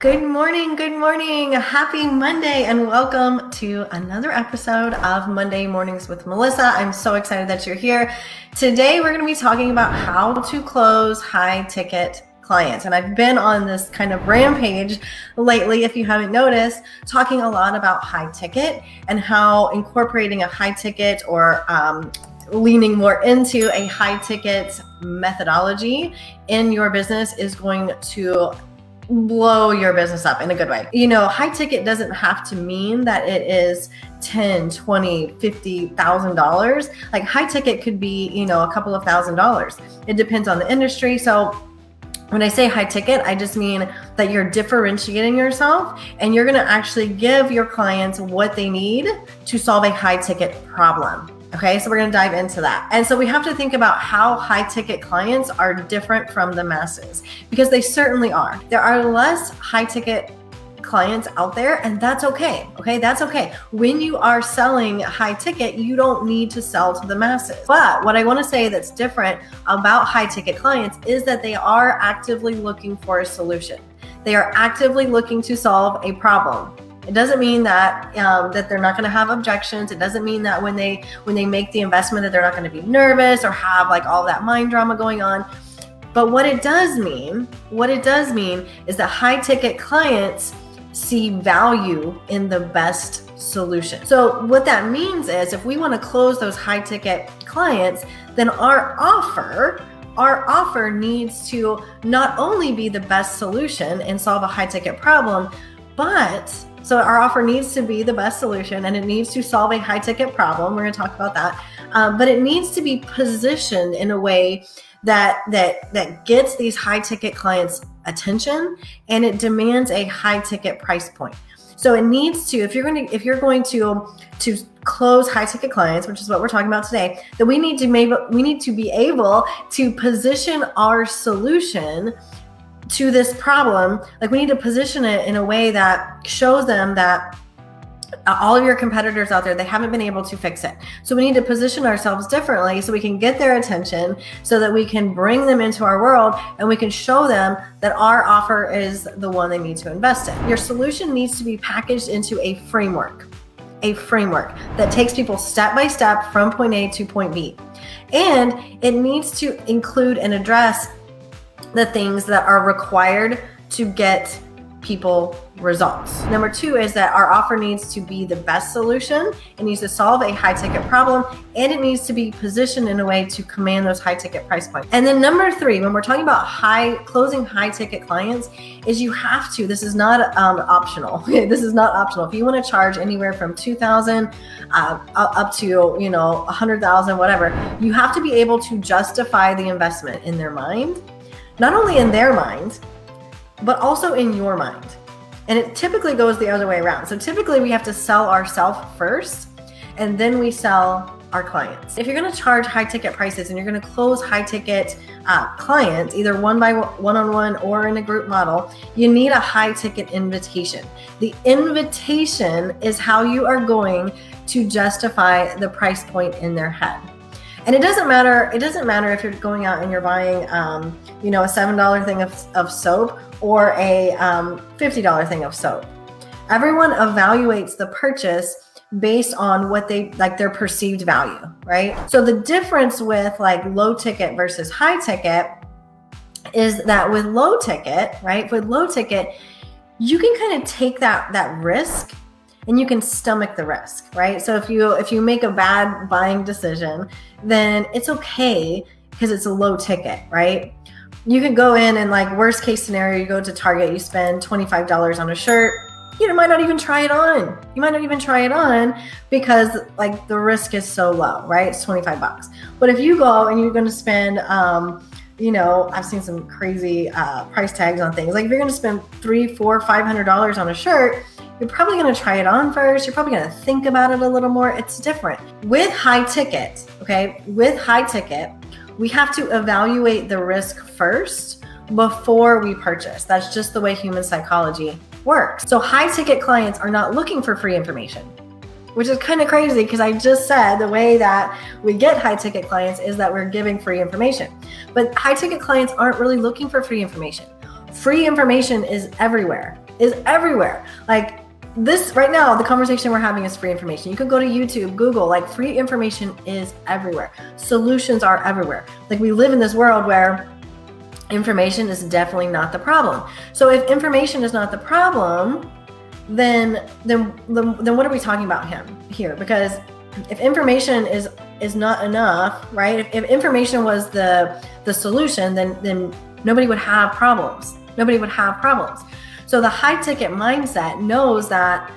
Good morning, good morning. Happy Monday and welcome to another episode of Monday Mornings with Melissa. I'm so excited that you're here. Today we're going to be talking about how to close high ticket clients. And I've been on this kind of rampage lately, if you haven't noticed, talking a lot about high ticket and how incorporating a high ticket or leaning more into a high ticket methodology in your business is going to blow your business up in a good way. You know, high ticket doesn't have to mean that it is $10, $20, $50,000. Like high ticket could be, a couple of $1,000s. It depends on the industry. So when I say high ticket, I just mean that you're differentiating yourself and you're going to actually give your clients what they need to solve a high ticket problem. Okay, so we're going to dive into that. And so we have to think about how high ticket clients are different from the masses, because they certainly are. There are less high ticket clients out there, and that's okay. Okay, that's okay. When you are selling high ticket, you don't need to sell to the masses. But what I want to say that's different about high ticket clients is that they are actively looking for a solution. They are actively looking to solve a problem. It doesn't mean that that they're not going to have objections. It doesn't mean that when they make the investment that they're not going to be nervous or have like all that mind drama going on. But what it does mean is that high ticket clients see value in the best solution. So what that means is if we want to close those high ticket clients, then our offer needs to not only be the best solution and solve a high ticket problem, so our offer needs to be the best solution and it needs to solve a high ticket problem. We're going to talk about that. But it needs to be positioned in a way that gets these high ticket clients' attention and it demands a high ticket price point. So it needs to, if you're going to close high ticket clients, which is what we're talking about today, that we need to be able to position our solution to this problem. Like we need to position it in a way that shows them that all of your competitors out there, they haven't been able to fix it. So we need to position ourselves differently so we can get their attention, so that we can bring them into our world and we can show them that our offer is the one they need to invest in. Your solution needs to be packaged into a framework that takes people step by step from point A to point B. And it needs to include and address the things that are required to get people results. Number 2 is that our offer needs to be the best solution. It needs to solve a high ticket problem and it needs to be positioned in a way to command those high ticket price points. And then number 3, when we're talking about closing high ticket clients, is you have to, this is not optional. This is not optional. If you want to charge anywhere from $2,000 up to, $100,000, whatever, you have to be able to justify the investment in their mind. Not only in their mind, but also in your mind. And it typically goes the other way around. So typically we have to sell ourselves first, and then we sell our clients. If you're going to charge high ticket prices and you're going to close high ticket clients, either one-on-one or in a group model, you need a high ticket invitation. The invitation is how you are going to justify the price point in their head. And it doesn't matter if you're going out and you're buying, a $7 thing of soap or a $50 thing of soap. Everyone evaluates the purchase based on what their perceived value, right? So the difference with like low ticket versus high ticket is that with low ticket, you can kind of take that risk and you can stomach the risk, right? So if you make a bad buying decision, then it's okay because it's a low ticket, right? You can go in and like worst case scenario, you go to Target, you spend $25 on a shirt. You might not even try it on. You might not even try it on because like the risk is so low, right? It's $25. But if you go and you're going to spend, I've seen some crazy price tags on things. Like if you're going to spend $300, $400, $500 on a shirt, you're probably going to try it on first. You're probably going to think about it a little more. It's different. With high ticket, we have to evaluate the risk first before we purchase. That's just the way human psychology works. So high ticket clients are not looking for free information, which is kind of crazy because I just said the way that we get high ticket clients is that we're giving free information. But high ticket clients aren't really looking for free information. free information is everywhere, Like this right now, the conversation we're having is free information. You can go to YouTube, Google, like free information is everywhere. Solutions are everywhere. Like we live in this world where information is definitely not the problem. So if information is not the problem, then what are we talking about here? Because if information is not enough, right? If information was the solution, then nobody would have problems. So the high ticket mindset knows that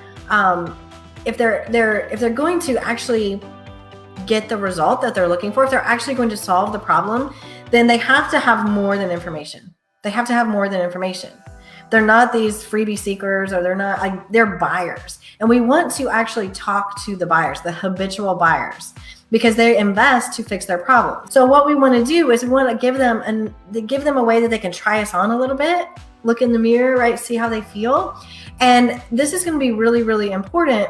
if they're going to actually get the result that they're looking for, if they're actually going to solve the problem, then they have to have more than information. They're not these freebie seekers, or they're buyers. And we want to actually talk to the buyers, the habitual buyers, because they invest to fix their problem. So what we want to do is we want to give them a way that they can try us on a little bit, look in the mirror, right? See how they feel. And this is going to be really, really important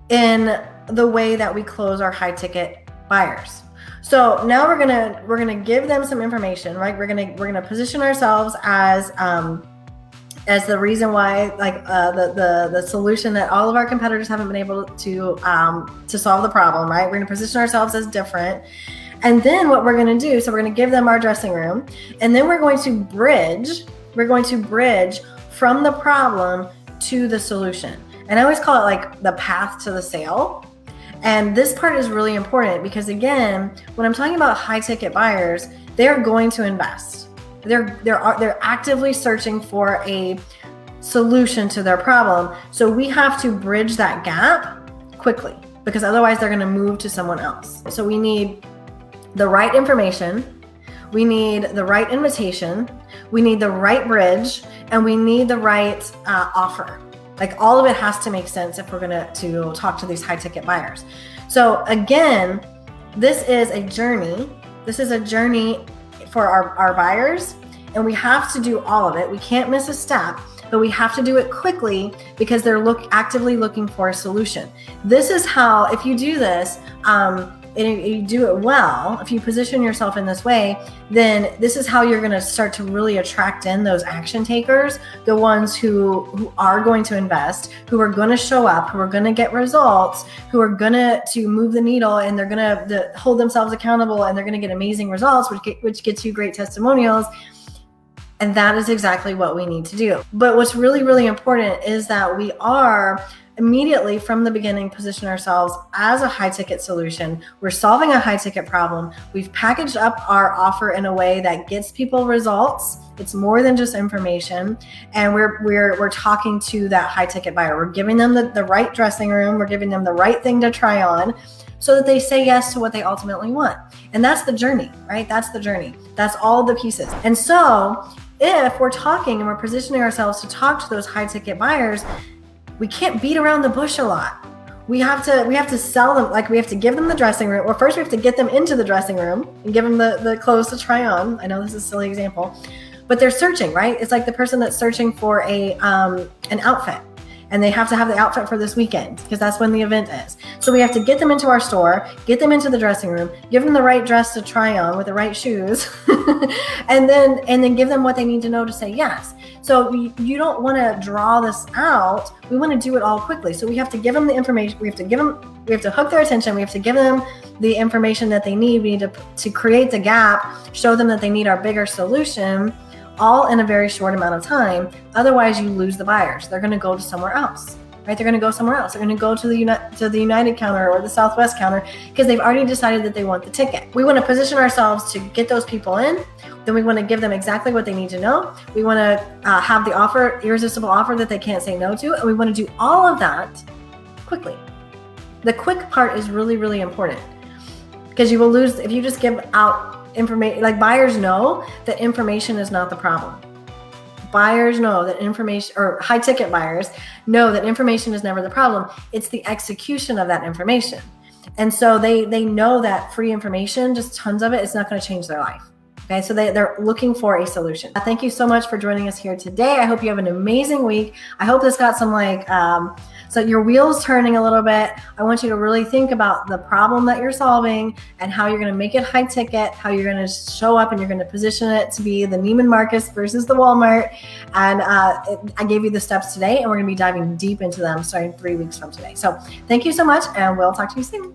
in the way that we close our high ticket buyers. So now we're gonna give them some information, right? We're gonna position ourselves as the reason why, like the solution that all of our competitors haven't been able to solve the problem, right? We're gonna position ourselves as different. And then what we're going to do, so we're going to give them our dressing room, and then we're going to bridge from the problem to the solution. And I always call it like the path to the sale. And this part is really important because, again, when I'm talking about high ticket buyers, they're going to invest. They're actively searching for a solution to their problem. So we have to bridge that gap quickly, because otherwise they're going to move to someone else. So we need the right information, we need the right invitation, we need the right bridge, and we need the right offer. Like all of it has to make sense if we're going to talk to these high ticket buyers. So again, this is a journey. This is a journey for our buyers, and we have to do all of it. We can't miss a step, but we have to do it quickly because they're actively looking for a solution. This is how, if you do this, and you do it well, if you position yourself in this way, then this is how you're going to start to really attract in those action takers, the ones who are going to invest, who are going to show up, who are going to get results, who are going to move the needle, and they're going to hold themselves accountable, and they're going to get amazing results, which gets you great testimonials. And that is exactly what we need to do. But what's really, really important is that we are immediately from the beginning position ourselves as a high ticket solution. We're solving a high ticket problem. We've packaged up our offer in a way that gets people results. It's more than just information. And we're talking to that high ticket buyer. We're giving them the right dressing room. We're giving them the right thing to try on so that they say yes to what they ultimately want. And that's the journey, right? That's the journey. That's all the pieces. And so if we're talking and we're positioning ourselves to talk to those high ticket buyers, we can't beat around the bush a lot. We have to sell them, like we have to give them the dressing room. Well, first we have to get them into the dressing room and give them the clothes to try on. I know this is a silly example, but they're searching, right? It's like the person that's searching for an outfit, and they have to have the outfit for this weekend because that's when the event is. So we have to get them into our store, get them into the dressing room, give them the right dress to try on with the right shoes, and then give them what they need to know to say yes. So you don't want to draw this out. We want to do it all quickly. So we have to give them the information. We have to hook their attention. We have to give them the information that they need. We need to create the gap, show them that they need our bigger solution, all in a very short amount of time. Otherwise, you lose the buyers. They're going to go to somewhere else, right? They're going to go somewhere else. They're going to go to the United counter or the Southwest counter because they've already decided that they want the ticket. We want to position ourselves to get those people in. Then we want to give them exactly what they need to know. We want to have the offer, irresistible offer that they can't say no to. And we want to do all of that quickly. The quick part is really, really important because you will lose if you just give out information. Like buyers know that information is not the problem. Buyers know that information, or high ticket buyers know that information is never the problem. It's the execution of that information. And so they know that free information, just tons of it, it's not going to change their life. Okay, so they're looking for a solution. Thank you so much for joining us here today. I hope you have an amazing week. I hope this got some so your wheels turning a little bit. I want you to really think about the problem that you're solving and how you're going to make it high ticket, how you're going to show up and you're going to position it to be the Neiman Marcus versus the Walmart. And I gave you the steps today, and we're going to be diving deep into them starting 3 weeks from today. So thank you so much, and we'll talk to you soon.